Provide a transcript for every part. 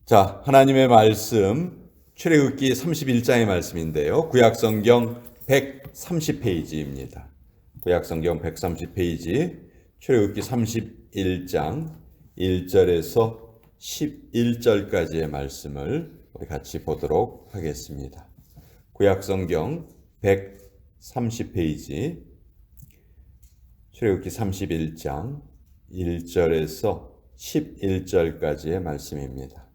자, 하나님의 말씀 출애굽기 31장의 말씀인데요. 구약성경 130페이지입니다. 구약성경 130페이지 출애굽기 31장 1절에서 11절까지의 말씀을 우리 같이 보도록 하겠습니다. 구약성경 130페이지 출애굽기 31장 1절에서 11절까지의 말씀입니다.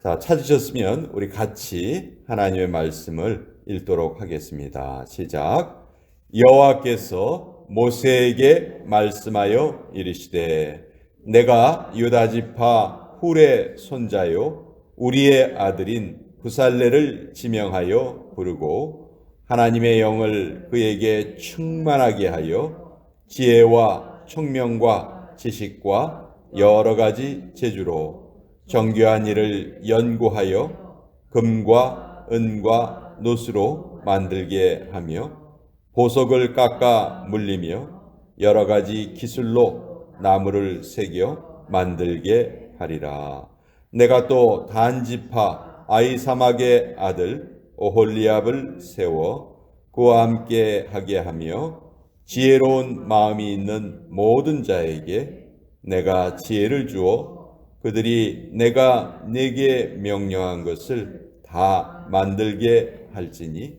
자, 찾으셨으면 우리 같이 하나님의 말씀을 읽도록 하겠습니다. 시작. 여호와께서 모세에게 말씀하여 이르시되 내가 유다 지파 훌의 손자요 우리의 아들인 부살레를 지명하여 부르고 하나님의 영을 그에게 충만하게 하여 지혜와 총명과 지식과 여러 가지 재주로 정교한 일을 연구하여 금과 은과 노수로 만들게 하며 보석을 깎아 물리며 여러 가지 기술로 나무를 새겨 만들게 하리라. 내가 또 단 지파 아히사막의 아들 오홀리압을 세워 그와 함께 하게 하며 지혜로운 마음이 있는 모든 자에게 내가 지혜를 주어 그들이 내가 네게 명령한 것을 다 만들게 할지니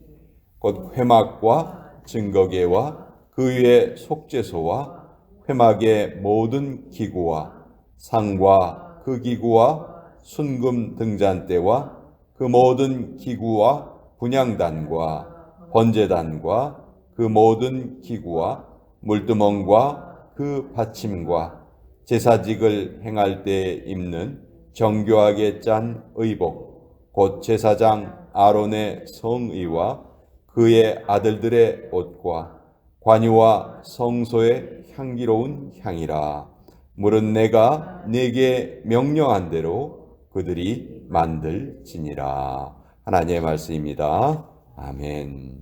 곧 회막과 증거계와 그 위에 속죄소와 회막의 모든 기구와 상과 그 기구와 순금 등잔대와 그 모든 기구와 분향단과 번제단과 그 모든 기구와 물두멍과 그 받침과 제사직을 행할 때 입는 정교하게 짠 의복, 곧 제사장 아론의 성의와 그의 아들들의 옷과 관유와 성소의 향기로운 향이라. 물은 내가 네게 명령한 대로 그들이 만들지니라. 하나님의 말씀입니다. 아멘.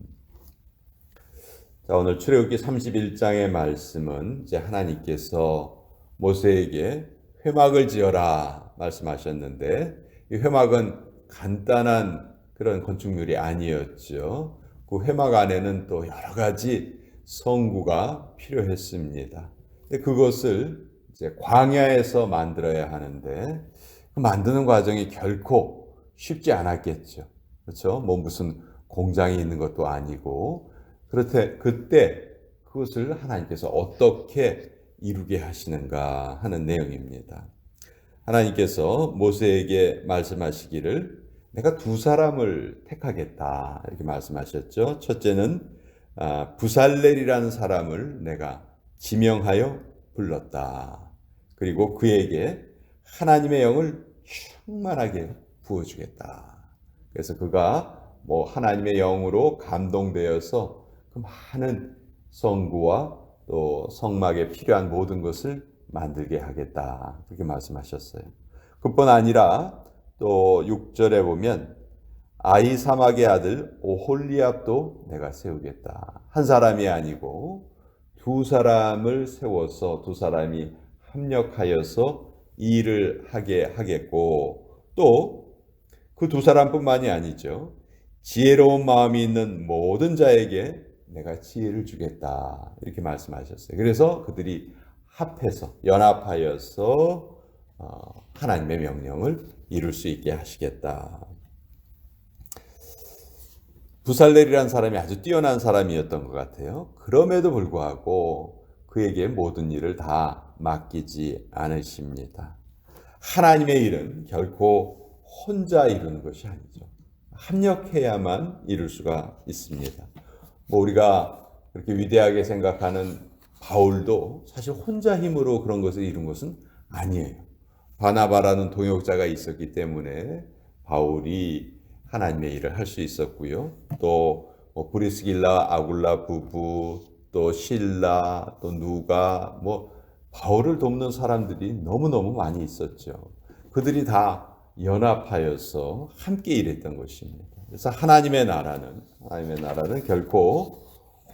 자, 오늘 출애굽기 31장의 말씀은 이제 하나님께서 모세에게 회막을 지어라 말씀하셨는데 이 회막은 간단한 그런 건축물이 아니었죠. 그 회막 안에는 또 여러 가지 성구가 필요했습니다. 근데 그것을 이제 광야에서 만들어야 하는데 그 만드는 과정이 결코 쉽지 않았겠죠. 그렇죠? 뭐 무슨 공장이 있는 것도 아니고 그때 그것을 하나님께서 어떻게 이루게 하시는가 하는 내용입니다. 하나님께서 모세에게 말씀하시기를 내가 두 사람을 택하겠다 이렇게 말씀하셨죠. 첫째는 부살렐이라는 사람을 내가 지명하여 불렀다. 그리고 그에게 하나님의 영을 충만하게 부어주겠다. 그래서 그가 뭐 하나님의 영으로 감동되어서 그 많은 성구와 또 성막에 필요한 모든 것을 만들게 하겠다. 그렇게 말씀하셨어요. 그뿐 아니라 또 6절에 보면 아히사막의 아들 오홀리압도 내가 세우겠다. 한 사람이 아니고 두 사람을 세워서 두 사람이 합력하여서 이 일을 하게 하겠고 또 그 두 사람뿐만이 아니죠. 지혜로운 마음이 있는 모든 자에게 내가 지혜를 주겠다 이렇게 말씀하셨어요. 그래서 그들이 합해서 연합하여서 하나님의 명령을 이룰 수 있게 하시겠다. 부살렐이라는 사람이 아주 뛰어난 사람이었던 것 같아요. 그럼에도 불구하고 그에게 모든 일을 다 맡기지 않으십니다. 하나님의 일은 결코 혼자 이루는 것이 아니죠. 합력해야만 이룰 수가 있습니다. 뭐 우리가 그렇게 위대하게 생각하는 바울도 사실 혼자 힘으로 그런 것을 이룬 것은 아니에요. 바나바라는 동역자가 있었기 때문에 바울이 하나님의 일을 할 수 있었고요. 또 브리스길라, 아굴라 부부, 또 실라, 또 누가 뭐 바울을 돕는 사람들이 너무너무 많이 있었죠. 그들이 다 연합하여서 함께 일했던 것입니다. 그래서 하나님의 나라는 결코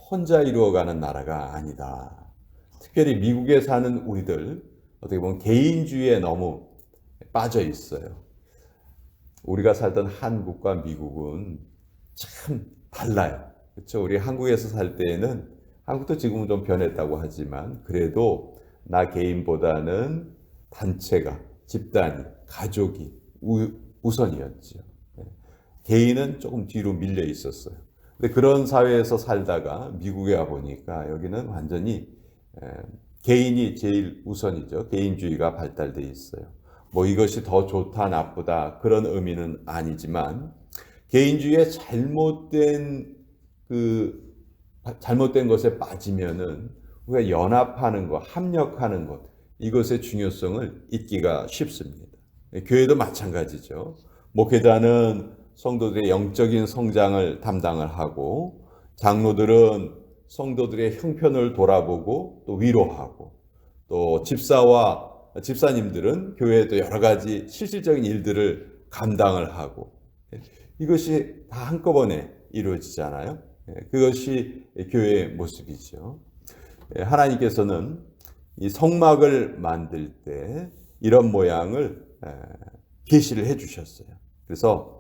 혼자 이루어가는 나라가 아니다. 특별히 미국에 사는 우리들 어떻게 보면 개인주의에 너무 빠져 있어요. 우리가 살던 한국과 미국은 참 달라요. 그렇죠? 우리 한국에서 살 때에는 한국도 지금은 좀 변했다고 하지만 그래도 나 개인보다는 단체가, 집단이, 가족이 우선이었죠. 개인은 조금 뒤로 밀려 있었어요. 근데 그런 사회에서 살다가 미국에 와 보니까 여기는 완전히 개인이 제일 우선이죠. 개인주의가 발달돼 있어요. 뭐 이것이 더 좋다 나쁘다 그런 의미는 아니지만 개인주의의 잘못된 것에 빠지면은 우리가 연합하는 것, 합력하는 것 이것의 중요성을 잊기가 쉽습니다. 교회도 마찬가지죠. 목회자는 성도들의 영적인 성장을 담당을 하고 장로들은 성도들의 형편을 돌아보고 또 위로하고 또 집사님들은 교회에도 여러 가지 실질적인 일들을 감당을 하고 이것이 다 한꺼번에 이루어지잖아요. 그것이 교회의 모습이죠. 하나님께서는 이 성막을 만들 때 이런 모양을 계시를 해 주셨어요. 그래서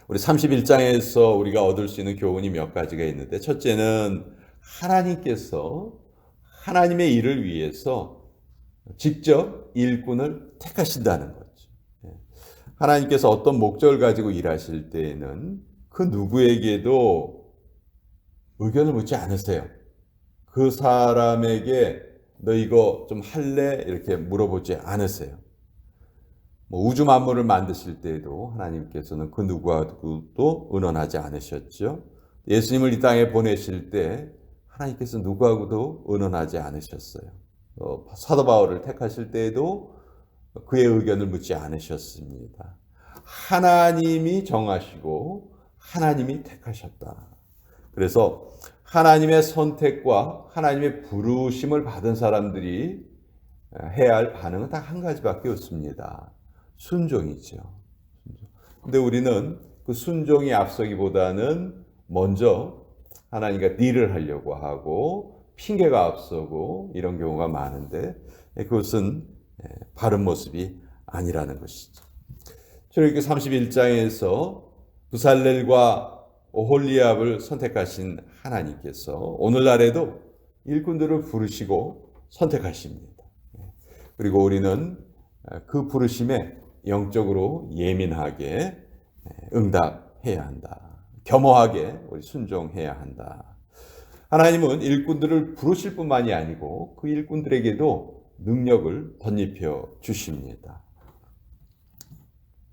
우리 31장에서 우리가 얻을 수 있는 교훈이 몇 가지가 있는데 첫째는 하나님께서 하나님의 일을 위해서 직접 일꾼을 택하신다는 거죠. 하나님께서 어떤 목적을 가지고 일하실 때에는 그 누구에게도 의견을 묻지 않으세요. 그 사람에게 너 이거 좀 할래? 이렇게 물어보지 않으세요. 우주 만물을 만드실 때에도 하나님께서는 그 누구하고도 의논하지 않으셨죠. 예수님을 이 땅에 보내실 때 하나님께서 누구하고도 의논하지 않으셨어요. 사도 바울을 택하실 때에도 그의 의견을 묻지 않으셨습니다. 하나님이 정하시고 하나님이 택하셨다. 그래서 하나님의 선택과 하나님의 부르심을 받은 사람들이 해야 할 반응은 딱 한 가지밖에 없습니다. 순종이죠. 근데 우리는 그 순종이 앞서기보다는 먼저 하나님과 딜을 하려고 하고 핑계가 앞서고 이런 경우가 많은데 그것은 바른 모습이 아니라는 것이죠. 출애굽기 31장에서 부살렐과 오홀리압을 선택하신 하나님께서 오늘날에도 일꾼들을 부르시고 선택하십니다. 그리고 우리는 그 부르심에 영적으로 예민하게 응답해야 한다. 겸허하게 우리 순종해야 한다. 하나님은 일꾼들을 부르실 뿐만이 아니고 그 일꾼들에게도 능력을 덧입혀 주십니다.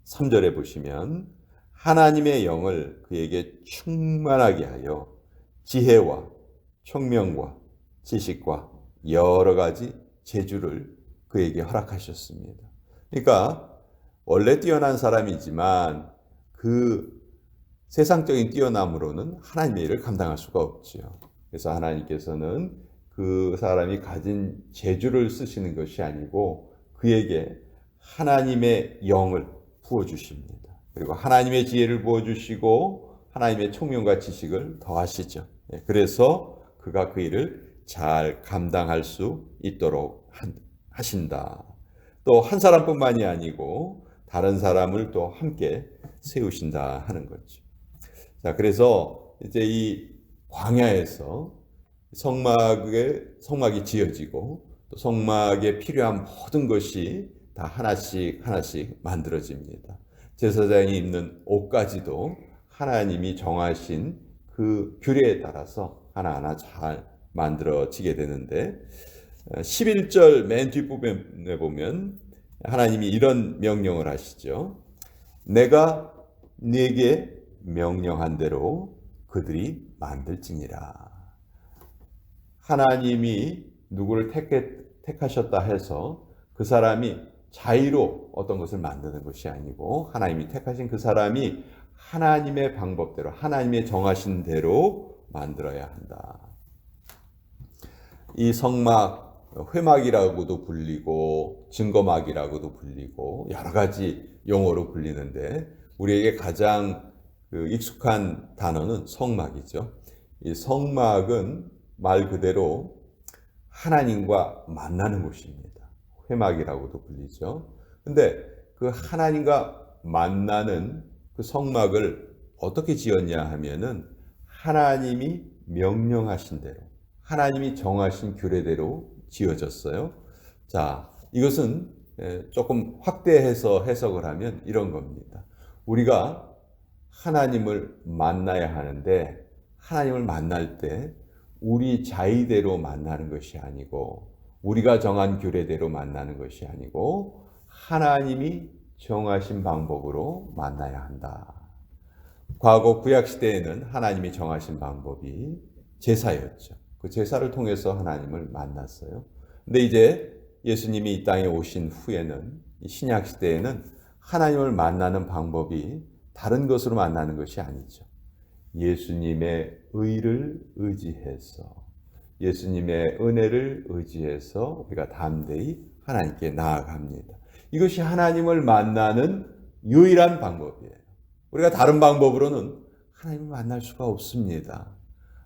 3절에 보시면 하나님의 영을 그에게 충만하게 하여 지혜와 총명과 지식과 여러 가지 재주를 그에게 허락하셨습니다. 그러니까 원래 뛰어난 사람이지만 그 세상적인 뛰어남으로는 하나님의 일을 감당할 수가 없지요. 그래서 하나님께서는 그 사람이 가진 재주를 쓰시는 것이 아니고 그에게 하나님의 영을 부어주십니다. 그리고 하나님의 지혜를 부어주시고 하나님의 총명과 지식을 더하시죠. 그래서 그가 그 일을 잘 감당할 수 있도록 하신다. 또 한 사람뿐만이 아니고 다른 사람을 또 함께 세우신다 하는 거죠. 자, 그래서 이제 이 광야에서 성막이 지어지고 또 성막에 필요한 모든 것이 다 하나씩 하나씩 만들어집니다. 제사장이 입는 옷까지도 하나님이 정하신 그 규례에 따라서 하나하나 잘 만들어지게 되는데 11절 맨 뒷부분에 보면 하나님이 이런 명령을 하시죠. 내가 네게 명령한 대로 그들이 만들지니라. 하나님이 누구를 택하셨다 해서 그 사람이 자의로 어떤 것을 만드는 것이 아니고 하나님이 택하신 그 사람이 하나님의 방법대로 하나님의 정하신 대로 만들어야 한다. 이 성막 회막이라고도 불리고 증거막이라고도 불리고 여러 가지 용어로 불리는데 우리에게 가장 익숙한 단어는 성막이죠. 이 성막은 말 그대로 하나님과 만나는 곳입니다. 회막이라고도 불리죠. 근데 그 하나님과 만나는 그 성막을 어떻게 지었냐 하면은 하나님이 명령하신 대로, 하나님이 정하신 규례대로 지어졌어요. 자, 이것은 조금 확대해서 해석을 하면 이런 겁니다. 우리가 하나님을 만나야 하는데 하나님을 만날 때 우리 자의대로 만나는 것이 아니고 우리가 정한 규례대로 만나는 것이 아니고 하나님이 정하신 방법으로 만나야 한다. 과거 구약시대에는 하나님이 정하신 방법이 제사였죠. 그 제사를 통해서 하나님을 만났어요. 근데 이제 예수님이 이 땅에 오신 후에는 신약시대에는 하나님을 만나는 방법이 다른 것으로 만나는 것이 아니죠. 예수님의 의를 의지해서 예수님의 은혜를 의지해서 우리가 담대히 하나님께 나아갑니다. 이것이 하나님을 만나는 유일한 방법이에요. 우리가 다른 방법으로는 하나님을 만날 수가 없습니다.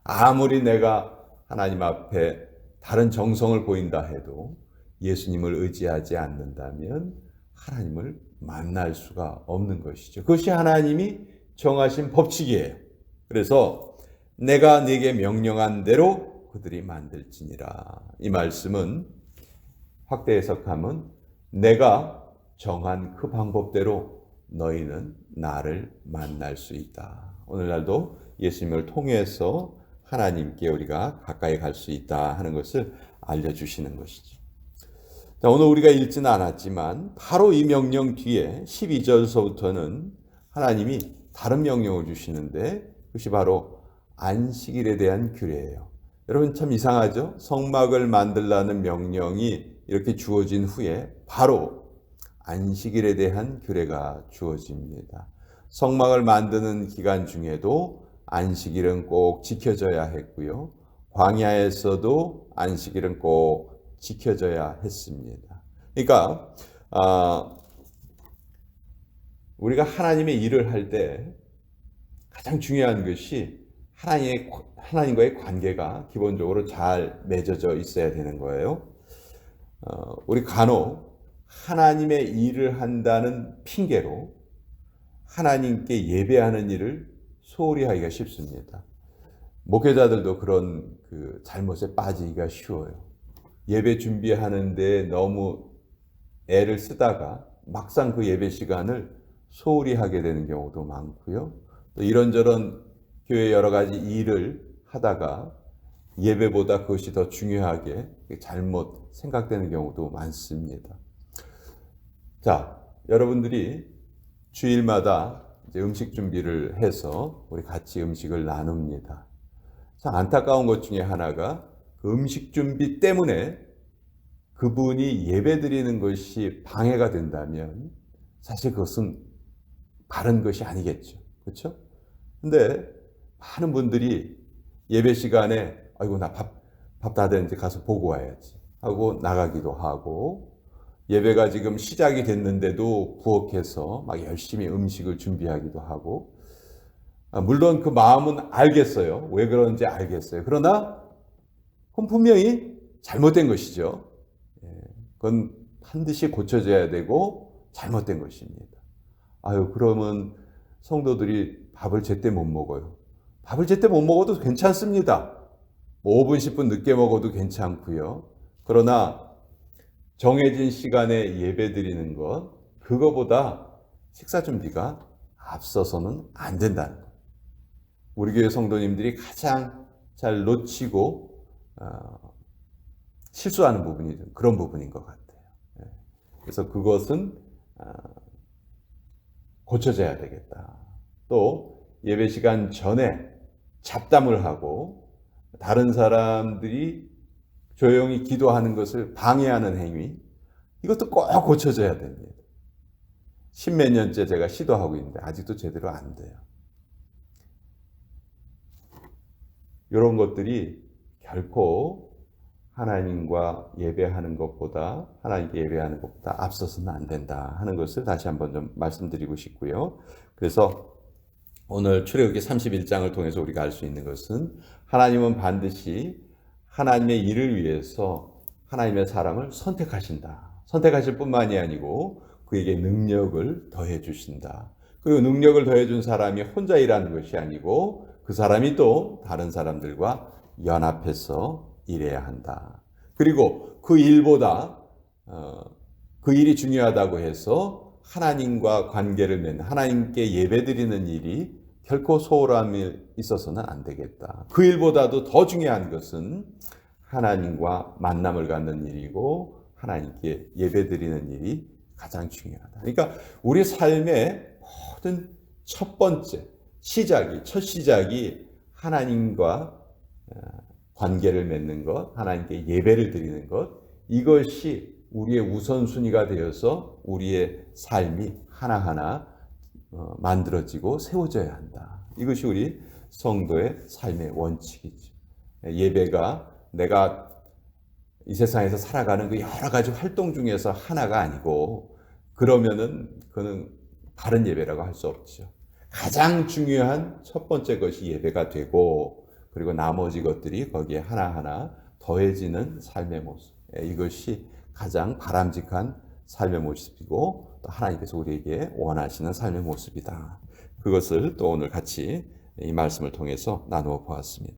아무리 내가 하나님 앞에 다른 정성을 보인다 해도 예수님을 의지하지 않는다면 하나님을 만날 수가 없는 것이죠. 그것이 하나님이 정하신 법칙이에요. 그래서 내가 네게 명령한 대로 그들이 만들지니라. 이 말씀은 확대 해석하면 내가 정한 그 방법대로 너희는 나를 만날 수 있다. 오늘날도 예수님을 통해서 하나님께 우리가 가까이 갈 수 있다 하는 것을 알려주시는 것이죠. 자, 오늘 우리가 읽지는 않았지만 바로 이 명령 뒤에 12절서부터는 하나님이 다른 명령을 주시는데 그것이 바로 안식일에 대한 규례예요. 여러분 참 이상하죠? 성막을 만들라는 명령이 이렇게 주어진 후에 바로 안식일에 대한 규례가 주어집니다. 성막을 만드는 기간 중에도 안식일은 꼭 지켜져야 했고요. 광야에서도 안식일은 꼭 지켜져야 했습니다. 그러니까 우리가 하나님의 일을 할 때 가장 중요한 것이 하나님과의 관계가 기본적으로 잘 맺어져 있어야 되는 거예요. 우리 간혹 하나님의 일을 한다는 핑계로 하나님께 예배하는 일을 소홀히 하기가 쉽습니다. 목회자들도 그런 그 잘못에 빠지기가 쉬워요. 예배 준비하는데 너무 애를 쓰다가 막상 그 예배 시간을 소홀히 하게 되는 경우도 많고요. 또 이런저런 교회 여러 가지 일을 하다가 예배보다 그것이 더 중요하게 잘못 생각되는 경우도 많습니다. 자, 여러분들이 주일마다 이제 음식 준비를 해서 우리 같이 음식을 나눕니다. 참 안타까운 것 중에 하나가 그 음식 준비 때문에 그분이 예배 드리는 것이 방해가 된다면 사실 그것은 바른 것이 아니겠죠. 그렇죠? 근데 많은 분들이 예배 시간에 아이고 나 밥 다 됐는데 가서 보고 와야지 하고 나가기도 하고 예배가 지금 시작이 됐는데도 부엌에서 막 열심히 음식을 준비하기도 하고 물론 그 마음은 알겠어요. 왜 그런지 알겠어요. 그러나 그건 분명히 잘못된 것이죠. 그건 반드시 고쳐져야 되고 잘못된 것입니다. 아유 그러면 성도들이 밥을 제때 못 먹어요. 밥을 제때 못 먹어도 괜찮습니다. 뭐 5분, 10분 늦게 먹어도 괜찮고요. 그러나 정해진 시간에 예배 드리는 것, 그거보다 식사 준비가 앞서서는 안 된다는 거예요. 우리 교회 성도님들이 가장 잘 놓치고 실수하는 부분이 그런 부분인 것 같아요. 그래서 그것은 고쳐져야 되겠다. 또 예배 시간 전에 잡담을 하고 다른 사람들이 조용히 기도하는 것을 방해하는 행위, 이것도 꼭 고쳐져야 됩니다. 십몇 년째 제가 시도하고 있는데 아직도 제대로 안 돼요. 이런 것들이 결코 하나님과 예배하는 것보다 하나님께 예배하는 것보다 앞서서는 안 된다 하는 것을 다시 한번 좀 말씀드리고 싶고요. 그래서 오늘 출애굽기 31장을 통해서 우리가 알 수 있는 것은 하나님은 반드시 하나님의 일을 위해서 하나님의 사람을 선택하신다. 선택하실 뿐만이 아니고 그 그에게 능력을 더해 주신다. 그리고 능력을 더해 준 사람이 혼자 일하는 것이 아니고 그 사람이 또 다른 사람들과 연합해서 일해야 한다. 그리고 그 일보다 그 일이 중요하다고 해서 하나님과 관계를 맺는, 하나님께 예배드리는 일이 결코 소홀함에 있어서는 안 되겠다. 그 일보다도 더 중요한 것은 하나님과 만남을 갖는 일이고 하나님께 예배드리는 일이 가장 중요하다. 그러니까 우리 삶의 모든 첫 번째 첫 시작이 하나님과 관계를 맺는 것, 하나님께 예배를 드리는 것, 이것이 우리의 우선순위가 되어서 우리의 삶이 하나하나 만들어지고 세워져야 한다. 이것이 우리 성도의 삶의 원칙이죠. 예배가 내가 이 세상에서 살아가는 그 여러 가지 활동 중에서 하나가 아니고 그러면은 그는 바른 예배라고 할 수 없죠. 가장 중요한 첫 번째 것이 예배가 되고 그리고 나머지 것들이 거기에 하나하나 더해지는 삶의 모습. 이것이 가장 바람직한 삶의 모습이고 또 하나님께서 우리에게 원하시는 삶의 모습이다. 그것을 또 오늘 같이 이 말씀을 통해서 나누어 보았습니다.